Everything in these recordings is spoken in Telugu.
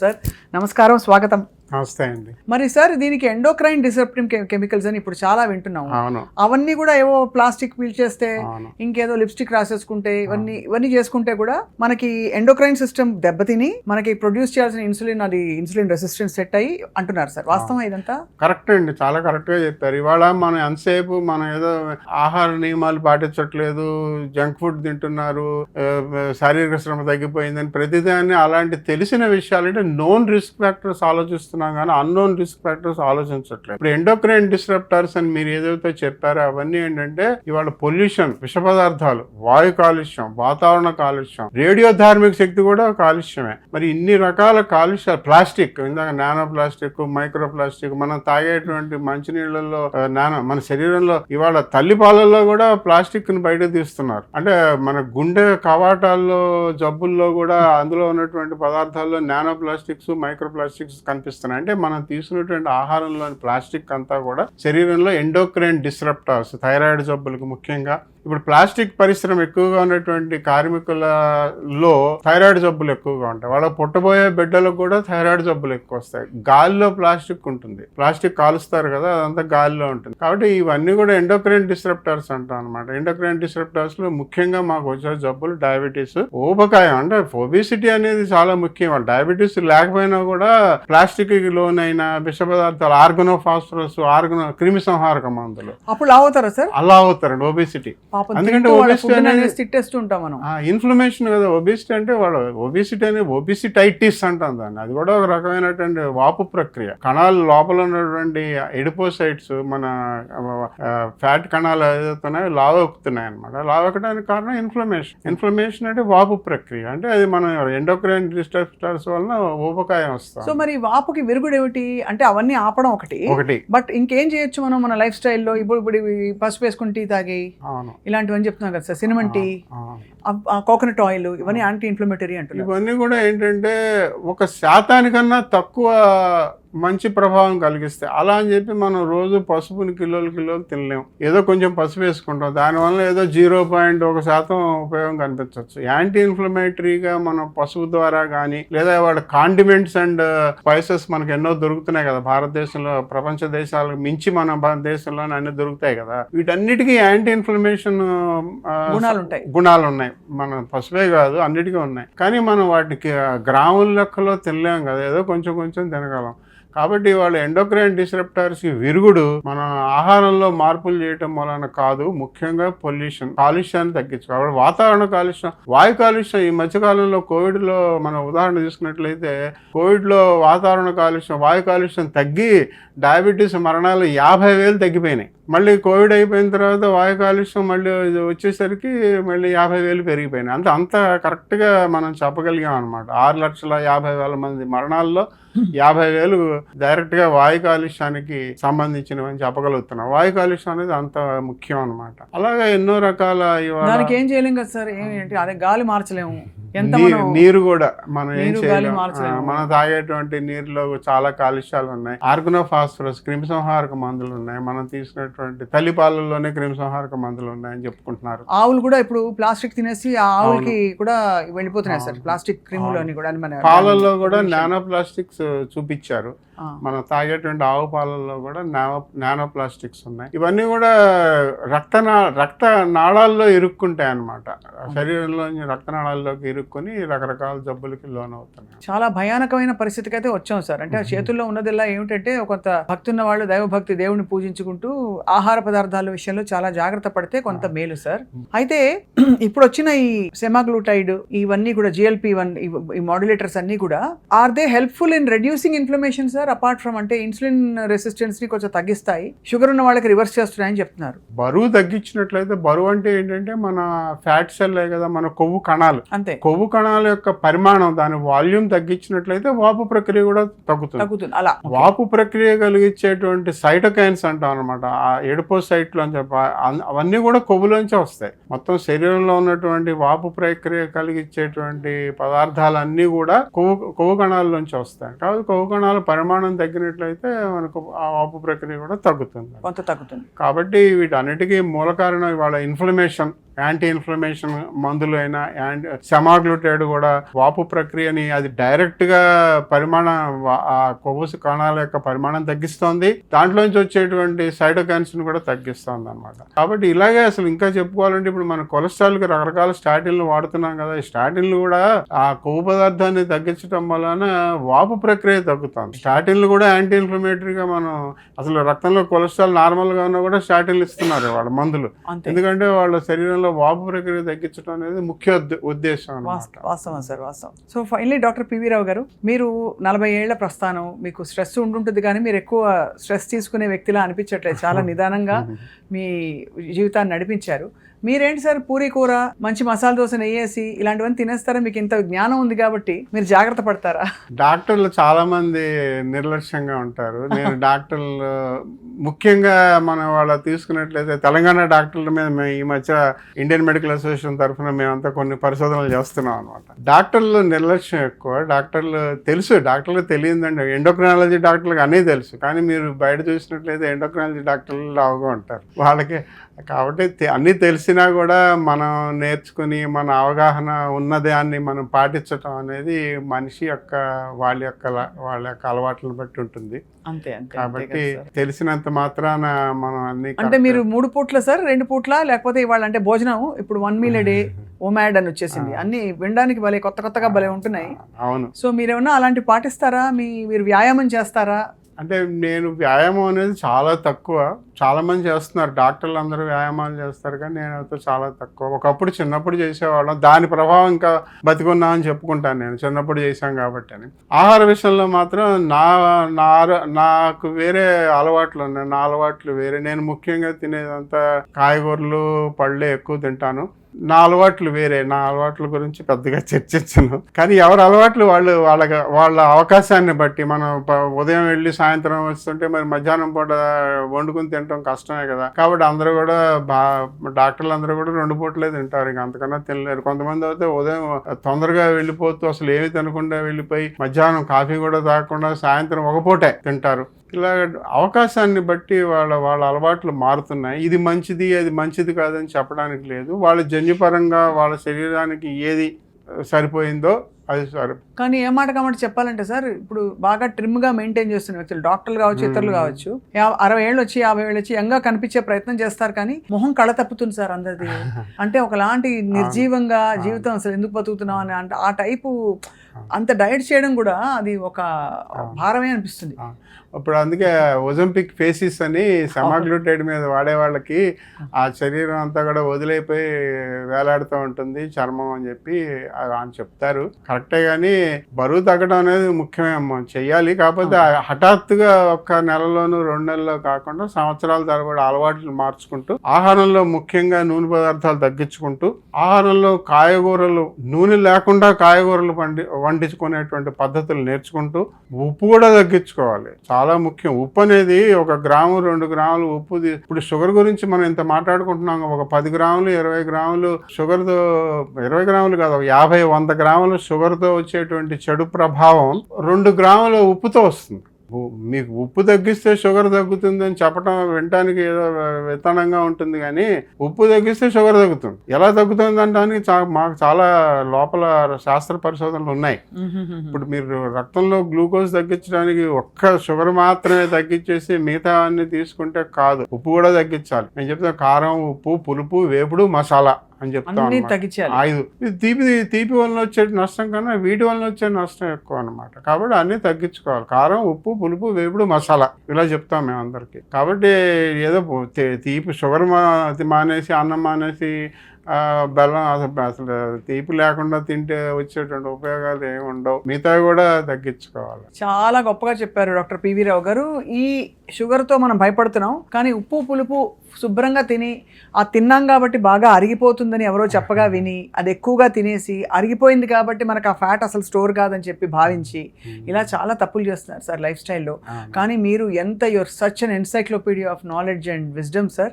సార్ నమస్కారం, స్వాగతం. నమస్తే అండి. మరి సార్ దీనికి ఎండోక్రైన్ డిసప్టివ్ కెమికల్స్ అని ఇప్పుడు చాలా వింటున్నాము. అవును. అవన్నీ కూడా ఏవో ప్లాస్టిక్ పీల్చేస్తే అవును. ఇంకేదో లిప్స్టిక్ రాసేసుకుంటే ఇవన్నీ చేసుకుంటే కూడా మనకి ఎండోక్రైన్ సిస్టమ్ దెబ్బతిని మనకి ప్రొడ్యూస్ చేయాల్సిన ఇన్సులిన్ రెసిస్టెన్స్ సెట్ అయ్యి అంటున్నారు సార్. వాస్తవం ఇదంతా? కరెక్ట్ అండి, చాలా కరెక్ట్ గా చెప్పారు. ఇవాళ మనం ఎంతసేపు మనం ఏదో ఆహార నియమాలు పాటించట్లేదు, జంక్ ఫుడ్ తింటున్నారు, శారీరక శ్రమ తగ్గిపోయిందని ప్రతిదాన్ని అలాంటి తెలిసిన విషయాలు అంటే నోన్ రిస్క్ ఫ్యాక్టర్స్ ఆలోచిస్తున్నాం కానీ అన్నోన్ రిస్క్ ఫ్యాక్టర్స్ ఆలోచించట్లేదు. ఇప్పుడు ఎండోక్రైన్ డిస్రప్టర్స్ అని మీరు ఏదైతే చెప్పారో అవన్నీ ఏంటంటే ఇవాళ పొల్యూషన్, విష పదార్థాలు, వాయు కాలుష్యం, వాతావరణ కాలుష్యం, రేడియో ధార్మిక శక్తి కూడా కాలుష్యమే. మరి ఇన్ని రకాల కాలుష్యాలు, ప్లాస్టిక్, ఇందాక నానో ప్లాస్టిక్, మైక్రో ప్లాస్టిక్, మనం తాగేటువంటి మంచినీళ్ళల్లో మన శరీరంలో ఇవాళ తల్లిపాలల్లో కూడా ప్లాస్టిక్ ని బయట తీస్తున్నారు. అంటే మన గుండె కవాటాల్లో జబ్బుల్లో కూడా అందులో ఉన్నటువంటి పదార్థాల్లో నానో ప్లాస్టిక్స్, మైక్రో ప్లాస్టిక్స్ కనిపిస్తున్నాయి. అంటే మనం తీసుకున్నటువంటి ఆహారంలోని ప్లాస్టిక్ అంతా కూడా శరీరంలో ఎండోక్రైన్ డిస్రప్టర్స్, థైరాయిడ్ జబ్బులకు ముఖ్యంగా. ఇప్పుడు ప్లాస్టిక్ పరిశ్రమ ఎక్కువగా ఉన్నటువంటి కార్మికులలో థైరాయిడ్ జబ్బులు ఎక్కువగా ఉంటాయి. వాళ్ళ పుట్టబోయే బిడ్డలకు కూడా థైరాయిడ్ జబ్బులు ఎక్కువ వస్తాయి. గాలిలో ప్లాస్టిక్ ఉంటుంది, ప్లాస్టిక్ కాలుస్తారు కదా, అదంతా గాలిలో ఉంటుంది. కాబట్టి ఇవన్నీ కూడా ఎండోక్రైన్ డిస్రప్టర్స్ అంటాం అనమాట. ఎండోక్రైన్ డిస్రప్టర్స్ లో ముఖ్యంగా మాకు వచ్చే జబ్బులు డయాబెటీస్, ఊబకాయం, అంటే ఒబిసిటీ అనేది చాలా ముఖ్యం. వాళ్ళు డయాబెటీస్ లేకపోయినా కూడా ప్లాస్టిక్ లోనైన విష పదార్థాలు, ఆర్గనోఫాస్ఫరస్, క్రిమి సంహారక మందులు, అప్పుడు అవుతారా సార్? అలా అవుతారండి ఒబిసిటీ. ఎందుకంటే ఇన్ఫ్లమేషన్ కదా ఒబిసిటీ అంటే. వాళ్ళు ఒబిసిటీ అని ఒబిసిటైటిస్ అంటాం దాన్ని. అది కూడా ఒక రకమైనటువంటి వాపు ప్రక్రియ. కణాలు లోపల ఉన్నటువంటి ఎడిపోసైట్స్, మన ఫ్యాట్ కణాలు ఏదైతున్నాయో లావెక్కుతున్నాయి అనమాట. లావెక్కడానికి కారణం ఇన్ఫ్లమేషన్ అంటే వాపు ప్రక్రియ. అంటే అది మనం ఎండోక్రైన్ డిస్టర్బర్స్ వలన ఊబకాయం వస్తాం. సో మరి వాపుకి విరుగుడు ఏమిటి అంటే? అవన్నీ ఆపడం ఒకటి, బట్ ఇంకేం చేయొచ్చు మనం మన లైఫ్ స్టైల్లో? ఇప్పుడు పసుపు వేసుకుని టీ తాగి ఇలాంటివన్నీ చెప్తున్నాం కదా sir, cinnamon tea, coconut oil, ఇవన్నీ యాంటీ ఇన్ఫ్లమేటరీ అంటున్నారు. ఇవన్నీ కూడా ఏంటంటే 1% తక్కువ మంచి ప్రభావం కలిగిస్తాయి. అలా అని చెప్పి మనం రోజు పసుపుని కిలోలు తినలేము. ఏదో కొంచెం పసుపు వేసుకుంటాం, దానివల్ల ఏదో 0.1% ఉపయోగం కనిపించవచ్చు. యాంటీ ఇన్ఫ్లమేటరీగా మనం పసుపు ద్వారా కానీ, లేదా వాడు కాండిమెంట్స్ అండ్ స్పైసెస్ మనకు ఎన్నో దొరుకుతున్నాయి కదా భారతదేశంలో. ప్రపంచ దేశాలకు మించి మన భారతదేశంలోనే అన్ని దొరుకుతాయి కదా. వీటన్నిటికీ యాంటీ ఇన్ఫ్లమేషన్ గుణాలు ఉన్నాయి. మన పసుపే కాదు, అన్నిటికీ ఉన్నాయి. కానీ మనం వాటికి గ్రాముల లెక్కలో తినలేం కదా, ఏదో కొంచెం తినగలం. కాబట్టి వాళ్ళు ఎండోక్రైన్ డిస్రప్టర్స్ కి విరుగుడు మన ఆహారంలో మార్పులు చేయటం వలన కాదు, ముఖ్యంగా కాలుష్యాన్ని తగ్గించుకోవాలి. వాతావరణ కాలుష్యం, వాయు కాలుష్యం. ఈ మధ్యకాలంలో కోవిడ్ లో మనం ఉదాహరణ తీసుకున్నట్లయితే, కోవిడ్ లో వాతావరణ కాలుష్యం, వాయు కాలుష్యం తగ్గి డయాబెటీస్ మరణాలు 50,000 తగ్గిపోయినాయి. మళ్ళీ కోవిడ్ అయిపోయిన తర్వాత వాయు కాలుష్యం మళ్ళీ వచ్చేసరికి మళ్ళీ 50,000 పెరిగిపోయినాయి. అంత కరెక్ట్గా మనం చెప్పగలిగాం అనమాట. 6,50,000 మంది మరణాల్లో 50,000 డైరెక్ట్గా వాయు కాలుష్యానికి సంబంధించినవని చెప్పగలుగుతున్నాం. వాయు కాలుష్యం అనేది అంత ముఖ్యం అనమాట. అలాగే ఎన్నో రకాల దానికి ఏం చేయలేం కదా సార్, ఏంటి అదే గాలి మార్చలేము, నీరు కూడా మనం ఏం చేయలేము. మనం తాగేటువంటి నీరులో చాలా కాలుష్యాలు ఉన్నాయి. ఆర్గనోఫాస్ఫరస్, క్రిమి సంహారక మందులు ఉన్నాయి. మనం తీసుకున్నటువంటి తల్లిపాలల్లోనే క్రిమి సంహారక మందులు ఉన్నాయని చెప్పుకుంటున్నారు. ఆవులు కూడా ఇప్పుడు ప్లాస్టిక్ తినేసి ఆ ఆవులకి కూడా వెళ్ళిపోతున్నాయి సార్ ప్లాస్టిక్ క్రిములని కూడా. పాలల్లో కూడా నానో ప్లాస్టిక్స్ చూపించారు. మనం తాగేటువంటి ఆవు పాలల్లో కూడా నానో ప్లాస్టిక్స్ ఉన్నాయి. ఇవన్నీ కూడా రక్త నాళాల్లో ఇరుక్కుంటాయి అన్నమాట. శరీరంలో రక్తనాళాల్లోకి ఇరుక్కుని రకరకాల జబ్బులకి లోనవుతున్నాయి. చాలా భయానకమైన పరిస్థితికి అయితే వచ్చాం సార్. అంటే చేతుల్లో ఉన్నదిలా ఏమిటంటే, కొంత భక్తి ఉన్న వాళ్ళు దైవభక్తి, దేవుడిని పూజించుకుంటూ ఆహార పదార్థాల విషయంలో చాలా జాగ్రత్త పడితే కొంత మేలు సార్. అయితే ఇప్పుడు వచ్చిన ఈ సెమాగ్లూటైడ్, ఇవన్నీ కూడా GLP-1, ఈ మాడ్యులేటర్స్ అన్ని కూడా are they helpful in reducing inflammation sir? Apart from అంటే ఇన్సులిన్ రెసిస్టెన్స్ ని కొంచెం తగ్గిస్తాయి, షుగర్ ఉన్న వాళ్ళకి రివర్స్ చేస్తున్నాయని చెప్తున్నారు. బరువు తగ్గించినట్లయితే, బరువు అంటే ఏంటంటే మన ఫ్యాట్ సెల్ కదా, మన కొవ్వు కణాలు, అంతే. కొవ్వు కణాల యొక్క పరిమాణం, దాని వాల్యూమ్ తగ్గించినట్లయితే వాపు ప్రక్రియ కూడా తగ్గుతుంది. అలా వాపు ప్రక్రియ కలిగించేటువంటి సైటోకైన్స్ అంటాం అనమాట. ఆ ఎడిపోసైట్లు అని చెప్పి అవన్నీ కూడా కొవ్వులోంచి వస్తాయి. మొత్తం శరీరంలో ఉన్నటువంటి వాపు ప్రక్రియ కలిగించేటువంటి పదార్థాలన్నీ కూడా కొవ్వు కణాల్లోంచి వస్తాయి. కాబట్టి కొవ్వు కణాల పరిమాణం తగ్గినట్లయితే మనకు ఆ వాపు ప్రక్రియ కూడా తగ్గుతుంది. కాబట్టి వీటన్నిటికీ మూల కారణం ఇవాళ ఇన్ఫ్లమేషన్. యాంటీ ఇన్ఫ్లమేషన్ మందులు అయినా సెమాగ్లూటైడ్ కూడా వాపు ప్రక్రియని అది డైరెక్ట్ గా ఆ కొవ్వు కణాల యొక్క పరిమాణం తగ్గిస్తోంది, దాంట్లోంచి వచ్చేటువంటి సైటోకైన్స్ ని కూడా తగ్గిస్తోంది అనమాట. కాబట్టి ఇలాగే అసలు ఇంకా చెప్పుకోవాలంటే ఇప్పుడు మన కొలెస్ట్రాల్ కి రకరకాల స్టాటిన్లు వాడుతున్నాం కదా, ఈ స్టాటిన్లు కూడా ఆ కొవ్వు పదార్థాన్ని తగ్గించడం వలన వాపు ప్రక్రియ తగ్గుతుంది. స్టాటిన్లు కూడా యాంటీ ఇన్ఫ్లమేటరీగా మనం అసలు రక్తంలో కొలెస్ట్రాల్ నార్మల్ గా ఉన్నా కూడా స్టాటిన్లు ఇస్తున్నారు వాళ్ళ మందులు, ఎందుకంటే వాళ్ళ శరీరంలో వాపు ప్రక్రియ తగ్గించడం అనేది ముఖ్య ఉద్దేశం. వాస్తవం సార్, వాస్తవం. So finally doctor PV Rao గారు, మీరు 40 ఏళ్ల ప్రస్థానం, మీకు స్ట్రెస్ ఉంటుంటుంది కానీ మీరు ఎక్కువ స్ట్రెస్ తీసుకునే వ్యక్తిలా అనిపించట్లేదు, చాలా నిదానంగా మీ జీవితాన్ని నడిపించారు. మీరేంటి సార్ పూరీ కూర, మంచి మసాలా దోశ నెయ్యేసి ఇలాంటివన్నీ తినేస్తారా? మీకు ఇంత జ్ఞానం ఉంది కాబట్టి మీరు జాగ్రత్త పడతారా? డాక్టర్లు చాలా మంది నిర్లక్ష్యంగా ఉంటారు. నేను డాక్టర్లు ముఖ్యంగా మన వాళ్ళ తీసుకున్నట్లయితే తెలంగాణ డాక్టర్ల మీద మేము ఈ మధ్య ఇండియన్ మెడికల్ అసోసియేషన్ తరఫున మేమంతా కొన్ని పరిశోధనలు చేస్తున్నాం అనమాట. డాక్టర్లు నిర్లక్ష్యం ఎక్కువ. డాక్టర్లు డాక్టర్లకు తెలియదండి, ఎండోక్రైనాలజీ డాక్టర్లకు అన్నీ తెలుసు, కానీ మీరు బయట చూసినట్లయితే ఎండోక్రైనాలజీ డాక్టర్లు లావుగా ఉంటారు వాళ్ళకి. కాబట్టి అన్నీ తెలిసినా కూడా మనం నేర్చుకుని మన అవగాహన ఉన్నదాన్ని మనం పాటించటం అనేది మనిషి యొక్క వాళ్ళ యొక్క అలవాట్లను బట్టి ఉంటుంది. అంతే. కాబట్టి తెలిసినంత మాత్రాన మనం అన్ని. అంటే మీరు 3 పూట్ల సార్, 2 పూట్ల, లేకపోతే ఇవాళ అంటే భోజనం ఇప్పుడు 1 మీల్ డే ఓమాడ్ అని వచ్చేసింది, అన్ని వినడానికి భలే కొత్తగా భలే ఉంటున్నాయి. అవును. సో మీరేమన్నా అలాంటివి పాటిస్తారా? మీరు వ్యాయామం చేస్తారా? అంటే నేను వ్యాయామం అనేది చాలా తక్కువ. చాలా మంది చేస్తున్నారు, డాక్టర్లు అందరూ వ్యాయామాలు చేస్తారు, కానీ నేనైతే చాలా తక్కువ. ఒకప్పుడు చిన్నప్పుడు చేసేవాళ్ళం, దాని ప్రభావం ఇంకా బతికున్నామని చెప్పుకుంటాను నేను, చిన్నప్పుడు చేశాం కాబట్టి అని. ఆహార విషయంలో మాత్రం నాకు వేరే అలవాట్లు ఉన్నాయి. నా అలవాట్లు వేరే. నేను ముఖ్యంగా తినేదంతా కాయగూరలు, పళ్ళే ఎక్కువ తింటాను. నా అలవాట్లు వేరే. నా అలవాట్ల గురించి పెద్దగా చర్చించను, కానీ ఎవరి అలవాట్లు వాళ్ళ అవకాశాన్ని బట్టి. మనం ఉదయం వెళ్ళి సాయంత్రం వస్తుంటే మరి మధ్యాహ్నం పూట వండుకుని తినడం కష్టమే కదా. కాబట్టి అందరూ కూడా డాక్టర్లు అందరూ కూడా 2 పూటలే తింటారు, ఇంక అంతకన్నా తినలేరు. కొంతమంది అయితే ఉదయం తొందరగా వెళ్ళిపోతూ అసలు ఏమీ తినకుండా వెళ్ళిపోయి మధ్యాహ్నం కాఫీ కూడా తాగకుండా సాయంత్రం 1 పూటే తింటారు. ఇలా అవకాశాన్ని బట్టి వాళ్ళ అలవాట్లు మారుతున్నాయి. ఇది మంచిది, అది మంచిది కాదని చెప్పడానికి లేదు. వాళ్ళ జన్యుపరంగా వాళ్ళ శరీరానికి ఏది సరిపోయిందో అది సరే. కానీ ఏ మాట కామాట చెప్పాలంటే సార్, ఇప్పుడు బాగా ట్రిమ్గా మెయింటైన్ చేస్తున్న వ్యక్తులు, డాక్టర్లు కావచ్చు, ఇతరులు కావచ్చు, 60 ఏళ్ళు వచ్చి 50 ఏళ్ళు వచ్చి యంగా కనిపించే ప్రయత్నం చేస్తారు, కానీ మొహం కళ తప్పుతుంది సార్ అందరిది. అంటే ఒకలాంటి నిర్జీవంగా జీవితం అసలు ఎందుకు బతుకుతున్నాం అని, అంటే ఆ టైపు అంత డైట్ చేయడం కూడా అది ఒక భారమే అనిపిస్తుంది. ఇప్పుడు అందుకే ఒజంపిక్ ఫేసిస్ అని సెమాగ్లూటైడ్ మీద వాడే వాళ్ళకి ఆ శరీరం అంతా కూడా వదిలేపోయి వేలాడుతూ ఉంటుంది చర్మం అని చెప్పి అని చెప్తారు. కరెక్టే, కానీ బరువు తగ్గడం అనేది ముఖ్యమేమో, చెయ్యాలి. కాకపోతే హఠాత్తుగా 1 నెలలోనూ 2 నెలల్లో కాకుండా సంవత్సరాల తరబడి అలవాట్లు మార్చుకుంటూ, ఆహారంలో ముఖ్యంగా నూనె పదార్థాలు తగ్గించుకుంటూ, ఆహారంలో కాయగూరలు నూనె లేకుండా కాయగూరలు వండించుకునేటువంటి పద్ధతులు నేర్చుకుంటూ, ఉప్పు కూడా తగ్గించుకోవాలి. చాలా ముఖ్యం. ఉప్పు అనేది 1 గ్రాము 2 గ్రాములు ఉప్పు. ఇప్పుడు షుగర్ గురించి మనం ఇంత మాట్లాడుకుంటున్నాం, ఒక 10 గ్రాములు 20 గ్రాములు షుగర్తో, 20 గ్రాములు కాదు, 50-100 గ్రాములు షుగర్తో వచ్చేటువంటి చెడు ప్రభావం 2 గ్రాముల ఉప్పుతో వస్తుంది. మీకు ఉప్పు తగ్గిస్తే షుగర్ తగ్గుతుంది అని చెప్పడం వినటానికి ఏదో విత్తనంగా ఉంటుంది, కానీ ఉప్పు తగ్గిస్తే షుగర్ తగ్గుతుంది. ఎలా తగ్గుతుంది అనడానికి మాకు చాలా లోపల శాస్త్ర పరిశోధనలు ఉన్నాయి. ఇప్పుడు మీరు రక్తంలో గ్లూకోజ్ తగ్గించడానికి ఒక్క షుగర్ మాత్రమే తగ్గించేసి మిగతా అన్ని తీసుకుంటే కాదు, ఉప్పు కూడా తగ్గించాలి. నేను చెప్తాను, కారం, ఉప్పు, పులుపు, వేపుడు, మసాలా అని చెప్తాను. 5 తీపి వలన వచ్చే నష్టం కన్నా వీటి వలన వచ్చే నష్టం ఎక్కువ అనమాట. కాబట్టి అన్నీ తగ్గించుకోవాలి. కారం, ఉప్పు, పులుపు, వేపుడు, మసాలా ఇలా చెప్తాం మేము అందరికి. కాబట్టి ఏదో తీపి షుగర్ మానేసి, అన్నం మానేసి, బెల్లం అసలు తీపి లేకుండా తింటే వచ్చేటువంటి ఉపయోగాలు ఏమి ఉండవు. మిగతా కూడా తగ్గించుకోవాలి. చాలా గొప్పగా చెప్పారు డాక్టర్ పివి రావు గారు. ఈ షుగర్తో మనం భయపడుతున్నాం, కానీ ఉప్పు, పులుపు శుభ్రంగా తిని, ఆ తిన్నాం కాబట్టి బాగా అరిగిపోతుందని ఎవరో చెప్పగా విని అది ఎక్కువగా తినేసి అరిగిపోయింది కాబట్టి మనకు ఆ ఫ్యాట్ అసలు స్టోర్ కాదని చెప్పి భావించి ఇలా చాలా తప్పులు చేస్తున్నారు సార్ లైఫ్ స్టైల్లో. కానీ మీరు ఎంత your such an encyclopedia of knowledge and wisdom sir.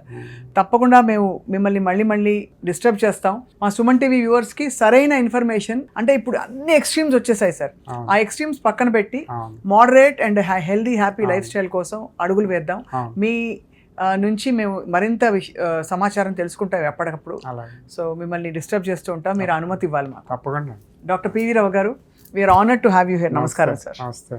తప్పకుండా మేము మిమ్మల్ని మళ్ళీ డిస్టర్బ్ చేస్తాం. మా సుమన్ టీవీ వ్యూవర్స్కి సరైన ఇన్ఫర్మేషన్, అంటే ఇప్పుడు అన్ని ఎక్స్ట్రీమ్స్ వచ్చేసాయి సార్, ఆ ఎక్స్ట్రీమ్స్ పక్కన పెట్టి moderate and healthy happy life style కోసం అడుగులు వేద్దాం. మీ నుంచి మేము మరింత సమాచారం తెలుసుకుంటాం ఎప్పటికప్పుడు. అలాగే సో మిమ్మల్ని డిస్టర్బ్ చేస్తూ ఉంటాం, మీరు అనుమతి ఇవ్వాలి మాకు. తప్పకుండా. డాక్టర్ పివి రావు గారు, we're honoured to have you here. నమస్కారం సార్. నమస్తే.